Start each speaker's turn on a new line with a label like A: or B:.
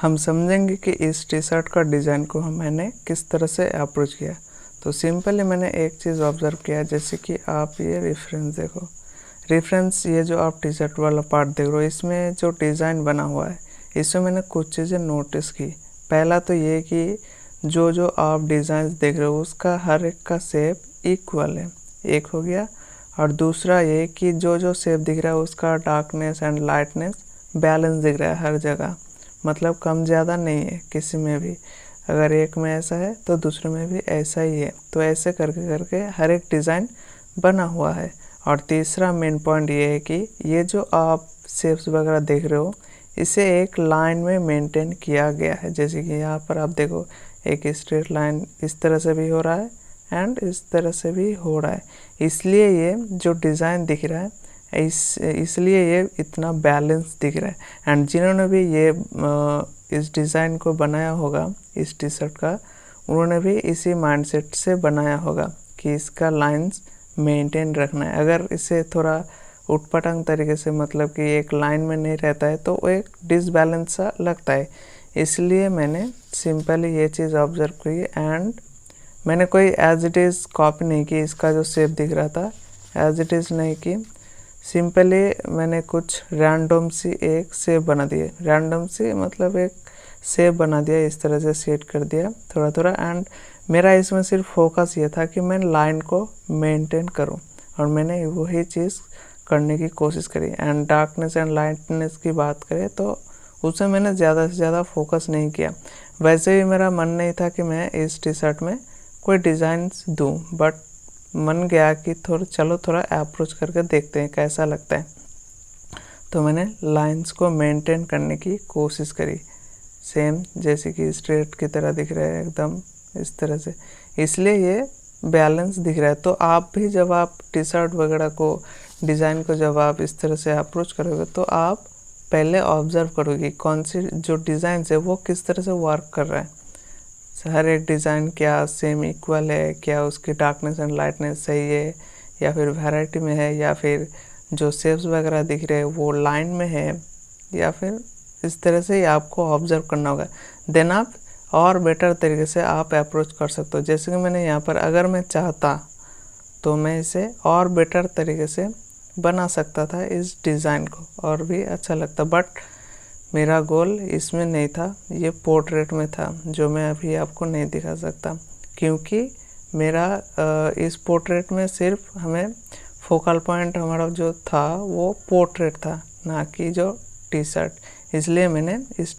A: हम समझेंगे कि इस टी शर्ट का डिज़ाइन को मैंने किस तरह से अप्रोच किया। तो सिंपली मैंने एक चीज़ ऑब्ज़र्व किया, जैसे कि आप ये रेफरेंस देखो, रेफरेंस ये जो आप टी शर्ट वाला पार्ट देख रहे हो, इसमें जो डिज़ाइन बना हुआ है इसमें मैंने कुछ चीज़ें नोटिस की। पहला तो ये कि जो आप डिज़ाइन देख रहे हो उसका हर एक का शेप इक्वल है, एक हो गया। और दूसरा ये कि जो शेप दिख रहा है उसका डार्कनेस एंड लाइटनेस बैलेंस दिख रहा है हर जगह, मतलब कम ज़्यादा नहीं है किसी में भी। अगर एक में ऐसा है तो दूसरे में भी ऐसा ही है। तो ऐसे करके करके हर एक डिज़ाइन बना हुआ है। और तीसरा मेन पॉइंट ये है कि ये जो आप शेप्स वगैरह देख रहे हो इसे एक लाइन में मेंटेन किया गया है। जैसे कि यहाँ पर आप देखो, एक स्ट्रेट लाइन इस तरह से भी हो रहा है एंड इस तरह से भी हो रहा है, इसलिए ये जो डिज़ाइन दिख रहा है इसलिए ये इतना बैलेंस दिख रहा है। एंड जिन्होंने भी ये इस डिज़ाइन को बनाया होगा इस टी शर्ट का, उन्होंने भी इसी माइंडसेट से बनाया होगा कि इसका लाइंस मेंटेन रखना है। अगर इसे थोड़ा उटपटांग तरीके से, मतलब कि एक लाइन में नहीं रहता है, तो वो एक डिसबैलेंस सा लगता है। इसलिए मैंने सिंपली ये चीज़ ऑब्ज़र्व की एंड मैंने कोई एज इट इज़ कॉपी नहीं की। इसका जो शेप दिख रहा था एज इट इज़ नहीं की, सिंपली मैंने कुछ रैंडम सी एक शेप बना दिया। रैंडम सी मतलब एक शेप बना दिया, इस तरह से सेट कर दिया थोड़ा थोड़ा। एंड मेरा इसमें सिर्फ फोकस ये था कि मैं लाइन को मेंटेन करूं, और मैंने वही चीज़ करने की कोशिश करी। एंड डार्कनेस एंड लाइटनेस की बात करें तो उसमें मैंने ज़्यादा से ज़्यादा फोकस नहीं किया। वैसे भी मेरा मन नहीं था कि मैं इस टी शर्ट में कोई डिज़ाइंस दूं, बट मन गया कि चलो थोड़ा अप्रोच करके देखते हैं कैसा लगता है। तो मैंने लाइंस को मेंटेन करने की कोशिश करी, सेम जैसे कि स्ट्रेट की तरह दिख रहा है एकदम इस तरह से, इसलिए ये बैलेंस दिख रहा है। तो आप भी जब आप टी शर्ट वगैरह को डिज़ाइन को जब आप इस तरह से अप्रोच करोगे तो आप पहले ऑब्ज़र्व करोगे कौन सी जो डिज़ाइन है वो किस तरह से वर्क कर रहा है। हर एक डिज़ाइन क्या सेम इक्वल है, क्या उसकी डार्कनेस एंड लाइटनेस सही है, या फिर वैरायटी में है, या फिर जो शेप्स वगैरह दिख रहे हैं वो लाइन में है, या फिर इस तरह से ही आपको ऑब्ज़र्व करना होगा। देन आप और बेटर तरीके से आप अप्रोच कर सकते हो। जैसे कि मैंने यहाँ पर, अगर मैं चाहता तो मैं इसे और बेटर तरीके से बना सकता था इस डिज़ाइन को, और भी अच्छा लगता, बट मेरा गोल इसमें नहीं था, ये पोर्ट्रेट में था जो मैं अभी आपको नहीं दिखा सकता, क्योंकि मेरा इस पोर्ट्रेट में सिर्फ हमें फोकल पॉइंट हमारा जो था वो पोर्ट्रेट था, ना कि जो टी शर्ट। इसलिए मैंने इस